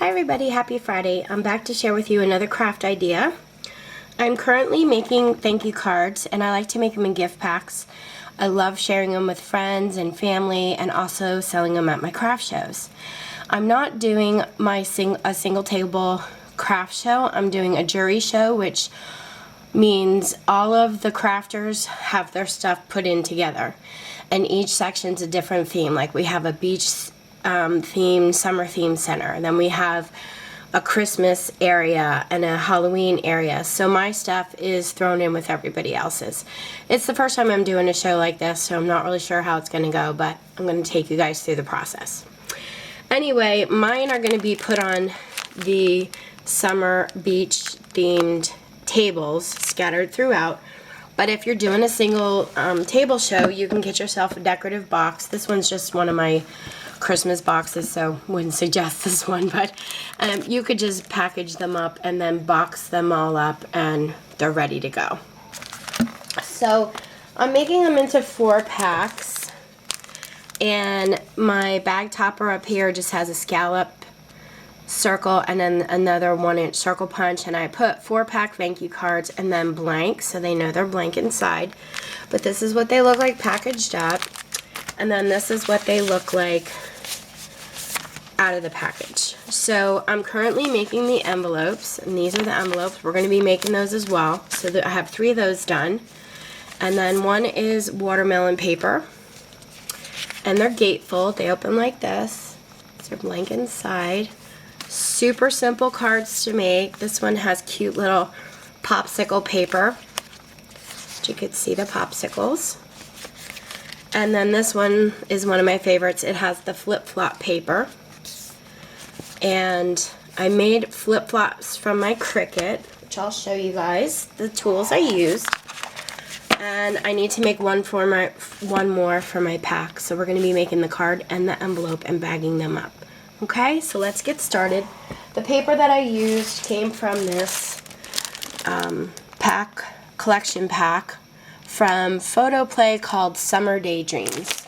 Hi everybody, happy Friday. I'm back to share with you another craft idea. I'm currently making thank you cards, and I like to make them in gift packs. I love sharing them with friends and family and also selling them at my craft shows. I'm not doing a single table craft show. I'm doing a jury show, which means all of the crafters have their stuff put in together, and each section's a different theme. Like we have a beach theme, summer theme center, and then we have a Christmas area and a Halloween area. So my stuff is thrown in with everybody else's. It's the first time I'm doing a show like this, so I'm not really sure how it's going to go, but I'm going to take you guys through the process. Anyway, mine are going to be put on the summer beach themed tables scattered throughout. But if you're doing a single table show, you can get yourself a decorative box. This one's just one of my Christmas boxes, so wouldn't suggest this one, but you could just package them up and then box them all up and they're ready to go. So I'm making them into 4 packs, and my bag topper up here just has a scallop circle and then another 1-inch circle punch, and I put 4-pack thank you cards and then blank so they know they're blank inside. But this is what they look like packaged up, and then this is what they look like out of the package. So I'm currently making the envelopes, and these are the envelopes. We're going to be making those as well. So I have 3 of those done, and then one is watermelon paper, and they're gatefold. They open like this. They're blank inside. Super simple cards to make. This one has cute little popsicle paper. You could see the popsicles. And then this one is one of my favorites. It has the flip-flop paper. And I made flip-flops from my Cricut, which I'll show you guys the tools I used. And I need to make one more for my pack. So we're going to be making the card and the envelope and bagging them up. Okay, so let's get started. The paper that I used came from this collection pack from Photo Play called Summer Daydreams.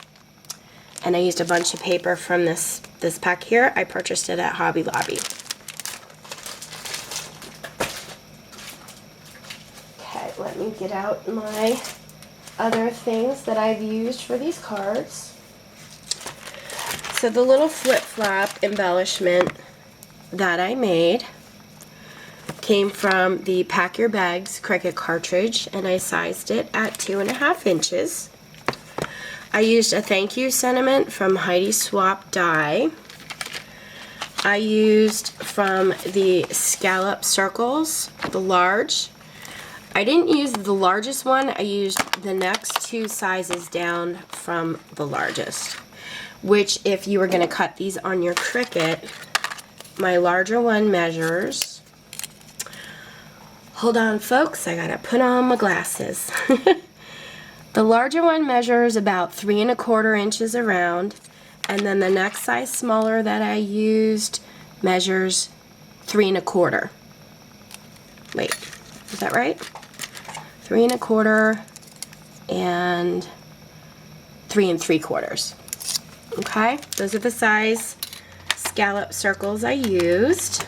And I used a bunch of paper from this pack here. I purchased it at Hobby Lobby. Okay, let me get out my other things that I've used for these cards. So the little flip-flop embellishment that I made came from the Pack Your Bags Cricut cartridge, and I sized it at 2.5 inches. I used a thank you sentiment from Heidi Swap die. I used from the scallop circles, the large. I didn't use the largest one. I used the next 2 sizes down from the largest, which if you were going to cut these on your Cricut, my larger one measures, hold on folks, I gotta put on my glasses. The larger one measures about 3¼ inches around, and then the next size smaller that I used measures 3¼ Wait, is that right? 3¼ and 3¾ Okay, those are the size scallop circles I used.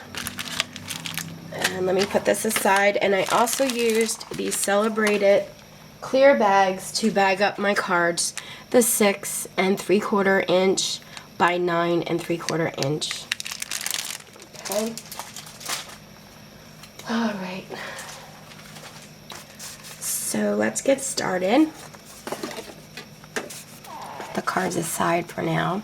And let me put this aside. And I also used these Celebrated clear bags to bag up my cards, the 6¾ inch by 9¾ inch. Okay. All right. So let's get started. The cards aside for now.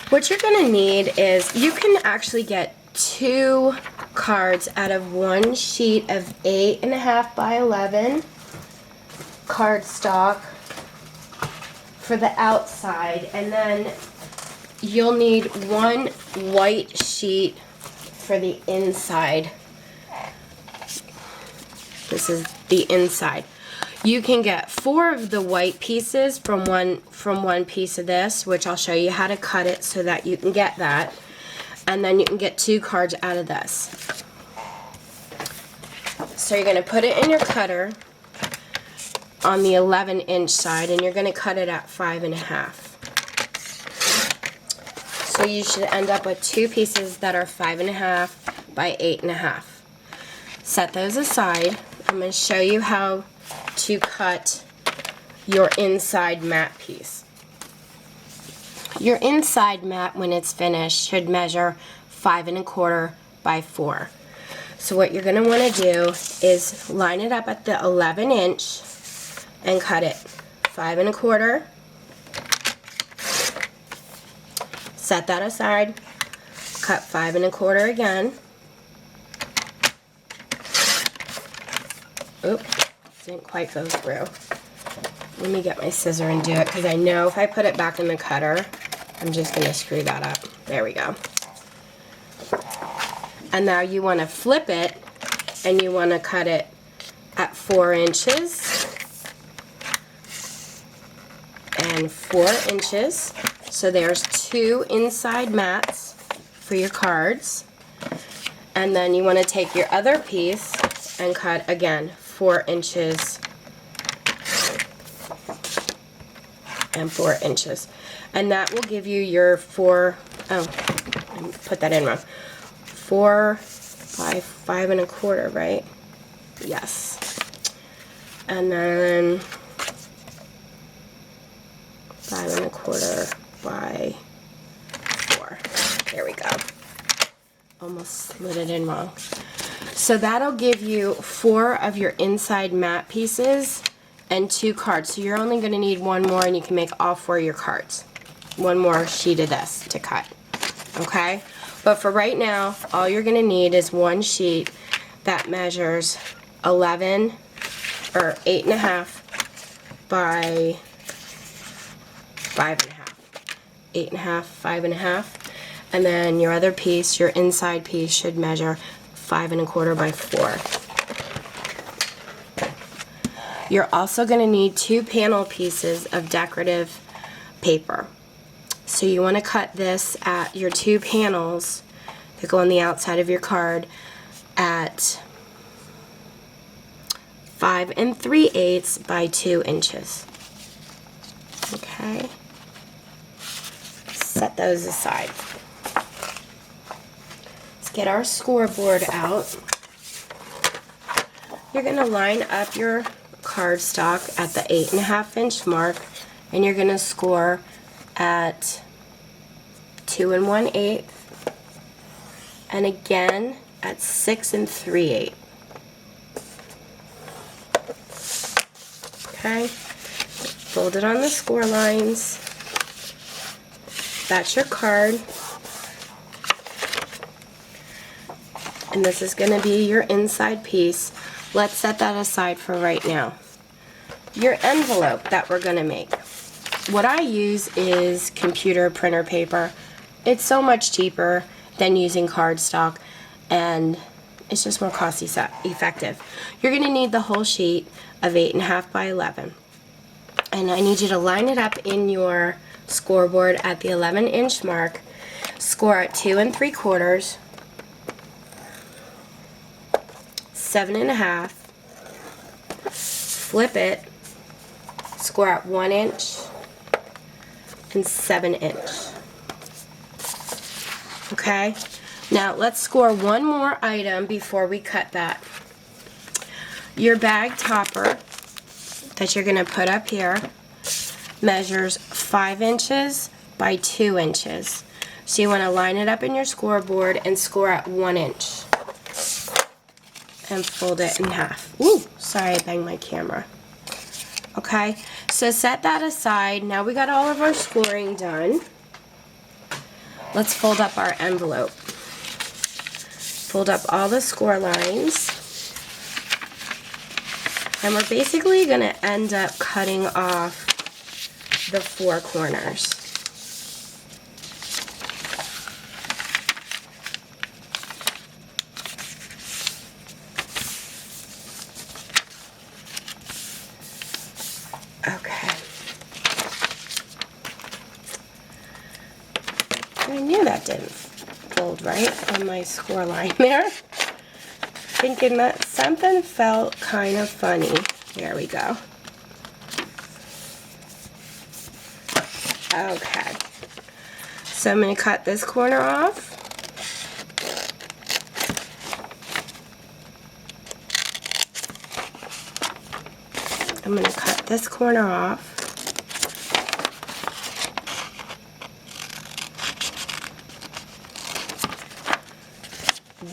What you're going to need is, you can actually get 2 cards out of 1 sheet of 8.5 by 11 cardstock for the outside, and then you'll need 1 white sheet for the inside. This is the inside. You can get 4 of the white pieces from one piece of this, which I'll show you how to cut it so that you can get that. And then you can get 2 cards out of this. So you're going to put it in your cutter on the 11-inch side, and you're going to cut it at 5.5. So you should end up with 2 pieces that are 5.5 by 8.5. Set those aside. I'm going to show you how to cut your inside mat piece. Your inside mat, when it's finished, should measure 5.25 by 4. So what you're going to want to do is line it up at the 11 inch and cut it 5.25. Set that aside. Cut 5.25 again. Oop, didn't quite go through. Let me get my scissor and do it, because I know if I put it back in the cutter, I'm just going to screw that up. There we go. And now you want to flip it, and you want to cut it at 4 inches and 4 inches. So there's 2 inside mats for your cards. And then you want to take your other piece and cut again 4 inches and 4 inches. And that will give you your 4, oh, I put that in wrong. 4 by 5.25, right? Yes. And then 5.25 by 4. There we go. Almost slid it in wrong. So that'll give you 4 of your inside mat pieces and 2 cards. So you're only going to need 1 more, and you can make all 4 of your cards. 1 more sheet of this to cut. Okay? But for right now, all you're going to need is 1 sheet that measures 11 or 8.5 by 5.5. 8.5, 5.5. And then your other piece, your inside piece, should measure 5.25 by 4. You're also going to need 2 panel pieces of decorative paper. So you want to cut this at your 2 panels that go on the outside of your card at 5 3/8 by 2 inches. Okay. Set those aside. Let's get our scoreboard out. You're going to line up your cardstock at the 8.5 inch mark, and you're going to score at 2 1/8 and again at 6 3/8. Okay, fold it on the score lines. That's your card, and this is going to be your inside piece. Let's set that aside for right now. Your envelope that we're going to make. What I use is computer printer paper. It's so much cheaper than using cardstock, and it's just more cost effective. You're going to need the whole sheet of 8.5 by 11. And I need you to line it up in your scoreboard at the 11 inch mark. Score at 2 3/4, 7.5, flip it, score at 1 inch and 7 inch. Okay, now let's score one more item before we cut that. Your bag topper that you're going to put up here measures 5 inches by 2 inches. So you want to line it up in your scoreboard and score at 1 inch. And fold it in half. Ooh, sorry, I banged my camera. Okay, so set that aside. Now we got all of our scoring done. Let's fold up our envelope. Fold up all the score lines. And we're basically going to end up cutting off the 4 corners. Okay. I knew that didn't fold right on my score line there. Thinking that something felt kind of funny. There we go. Okay. So I'm going to cut this corner off. I'm going to cut this corner off.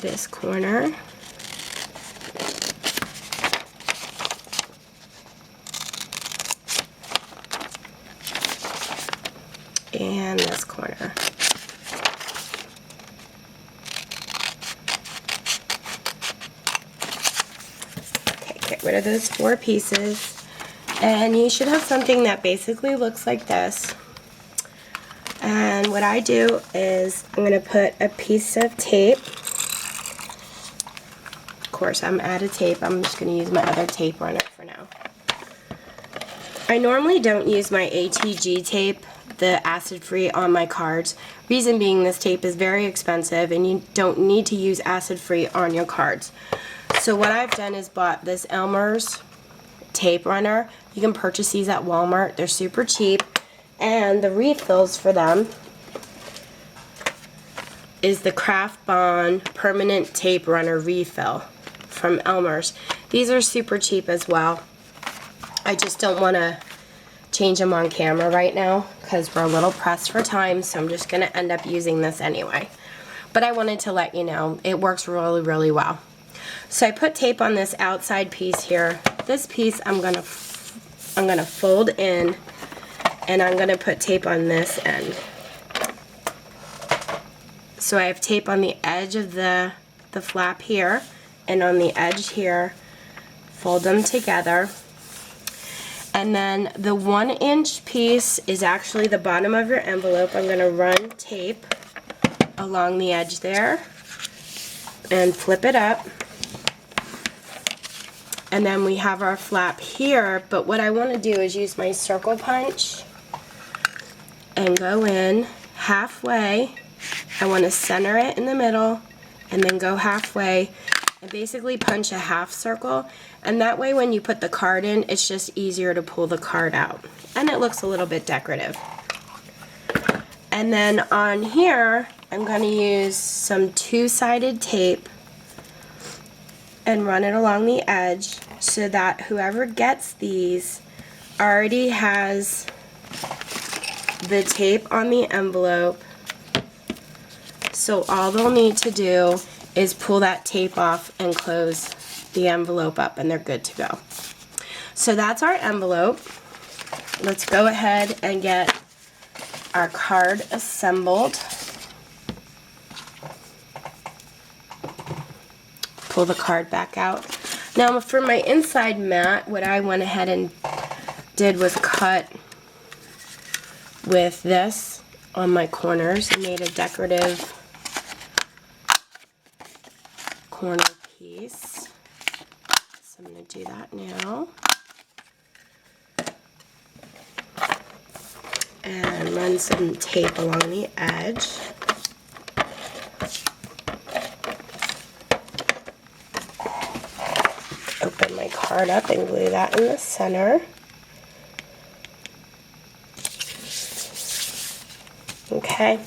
This corner. And this corner. Okay, get rid of those 4 pieces. And you should have something that basically looks like this. And what I do is I'm going to put a piece of tape. Of course, I'm out of tape. I'm just going to use my other tape runner for now. I normally don't use my ATG tape, the acid-free, on my cards. Reason being, this tape is very expensive and you don't need to use acid-free on your cards. So what I've done is bought this Elmer's tape runner. You can purchase these at Walmart. They're super cheap. And the refills for them is the Craft Bond Permanent Tape Runner Refill from Elmer's. These are super cheap as well. I just don't want to change them on camera right now because we're a little pressed for time, so I'm just going to end up using this anyway. But I wanted to let you know it works really, really well. So I put tape on this outside piece here. This piece I'm gonna fold in, and I'm gonna put tape on this end. So I have tape on the edge of the flap here and on the edge here. Fold them together. And then the 1-inch piece is actually the bottom of your envelope. I'm gonna run tape along the edge there and flip it up. And then we have our flap here, but what I want to do is use my circle punch and go in halfway. I want to center it in the middle and then go halfway and basically punch a half circle, and that way when you put the card in, it's just easier to pull the card out and it looks a little bit decorative. And then on here I'm going to use some 2-sided tape and run it along the edge so that whoever gets these already has the tape on the envelope. So all they'll need to do is pull that tape off and close the envelope up and they're good to go. So that's our envelope. Let's go ahead and get our card assembled. Pull the card back out. Now for my inside mat, what I went ahead and did was cut with this on my corners and made a decorative corner piece. So I'm going to do that now. And run some tape along the edge. Open my card up and glue that in the center. Okay,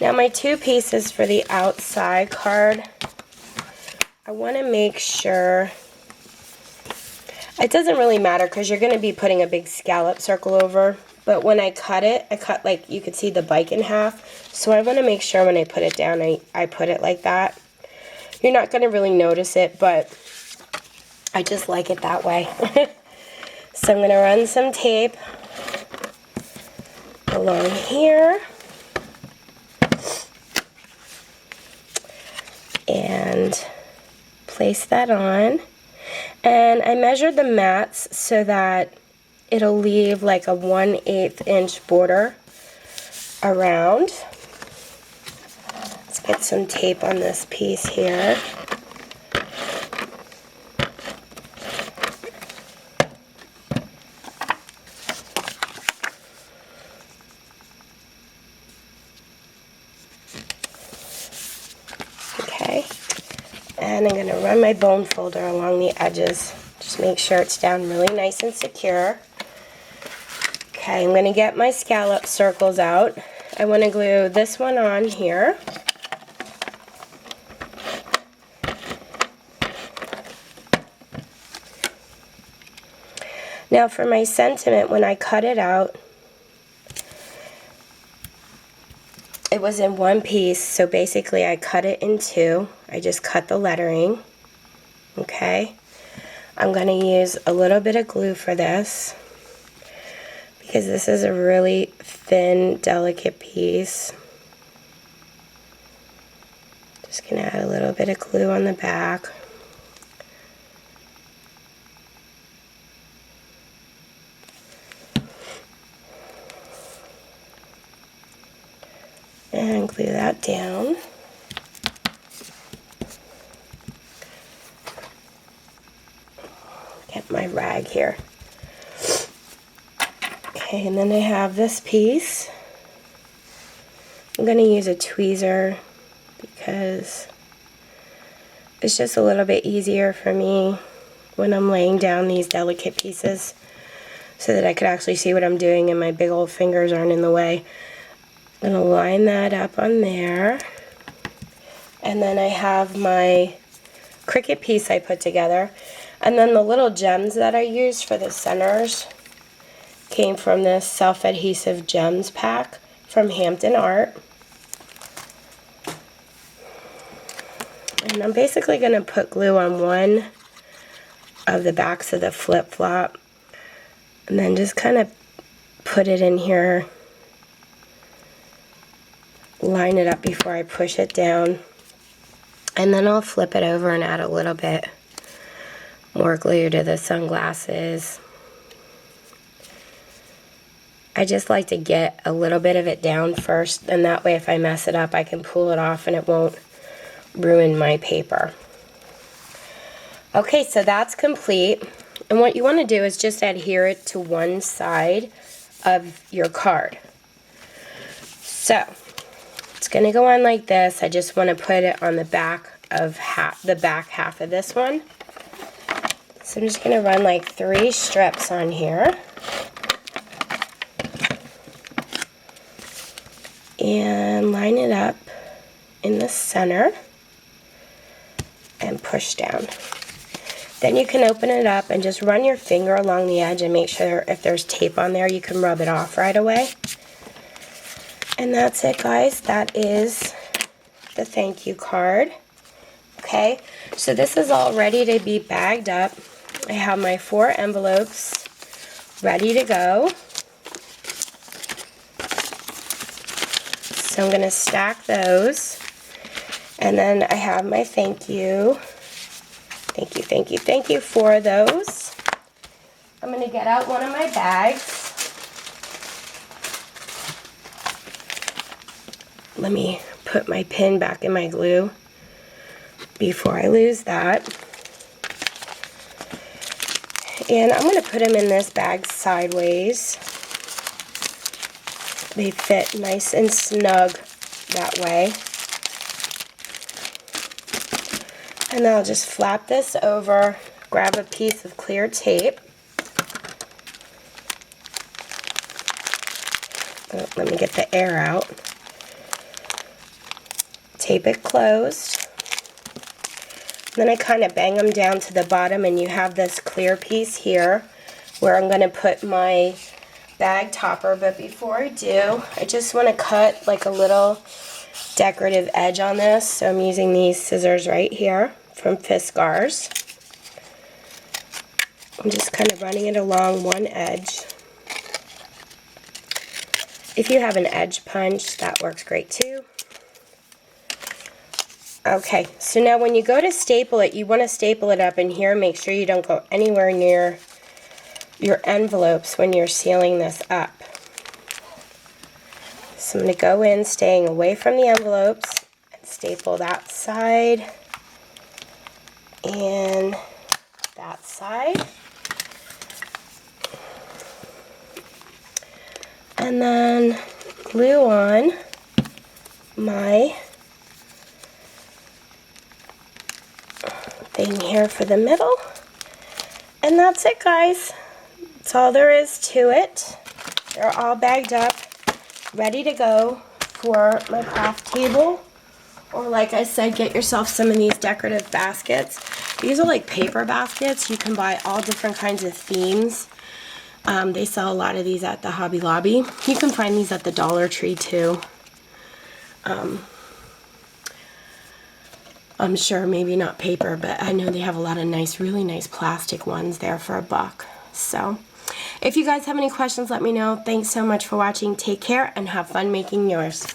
now my 2 pieces for the outside card, I want to make sure, it doesn't really matter because you're going to be putting a big scallop circle over, but when I cut it, I cut, like you could see the bike in half, so I want to make sure when I put it down, I put it like that. You're not going to really notice it, but I just like it that way. So I'm going to run some tape along here. And place that on. And I measured the mats so that it'll leave like a 1/8 inch border around. Let's get some tape on this piece here. And I'm going to run my bone folder along the edges. Just make sure it's down really nice and secure. Okay, I'm going to get my scallop circles out. I want to glue this one on here. Now for my sentiment, when I cut it out, it was in one piece, so basically I cut it in two. I just cut the lettering, okay? I'm going to use a little bit of glue for this because this is a really thin, delicate piece. Just going to add a little bit of glue on the back. And glue that down. Get my rag here. Okay, and then I have this piece. I'm going to use a tweezer because it's just a little bit easier for me when I'm laying down these delicate pieces so that I could actually see what I'm doing and my big old fingers aren't in the way. I'm going to line that up on there. And then I have my Cricut piece I put together. And then the little gems that I used for the centers came from this self-adhesive gems pack from Hampton Art. And I'm basically going to put glue on one of the backs of the flip-flop and then just kind of put it in here, line it up before I push it down, and then I'll flip it over and add a little bit more glue to the sunglasses. I just like to get a little bit of it down first, and that way if I mess it up I can pull it off and it won't ruin my paper. Okay, so that's complete, and what you want to do is just adhere it to one side of your card. So it's going to go on like this. I just want to put it on the back of the back half of this one. So I'm just going to run like 3 strips on here. And line it up in the center and push down. Then you can open it up and just run your finger along the edge and make sure if there's tape on there you can rub it off right away. And that's it, guys. That is the thank you card. Okay, so this is all ready to be bagged up. I have my 4 envelopes ready to go. So I'm going to stack those. And then I have my thank you. Thank you, thank you, thank you for those. I'm going to get out one of my bags. Let me put my pin back in my glue before I lose that. And I'm going to put them in this bag sideways. They fit nice and snug that way. And then I'll just flap this over, grab a piece of clear tape. Oh, let me get the air out. Tape it closed. Then I kind of bang them down to the bottom, and you have this clear piece here where I'm going to put my bag topper. But before I do, I just want to cut like a little decorative edge on this. So I'm using these scissors right here from Fiskars. I'm just kind of running it along one edge. If you have an edge punch, that works great too. Okay, so now when you go to staple it, you want to staple it up in here. Make sure you don't go anywhere near your envelopes when you're sealing this up. So I'm going to go in, staying away from the envelopes, and staple that side and that side. And then glue on my thing here for the middle. And that's it, guys. That's all there is to it. They're all bagged up, ready to go. for my craft table. Or like I said, get yourself some of these decorative baskets. These are like paper baskets. You can buy all different kinds of themes. They sell a lot of these at the Hobby Lobby. You can find these at the Dollar Tree too. I'm sure maybe not paper, but I know they have a lot of nice, really nice plastic ones there for $1. So if you guys have any questions, let me know. Thanks so much for watching. Take care and have fun making yours.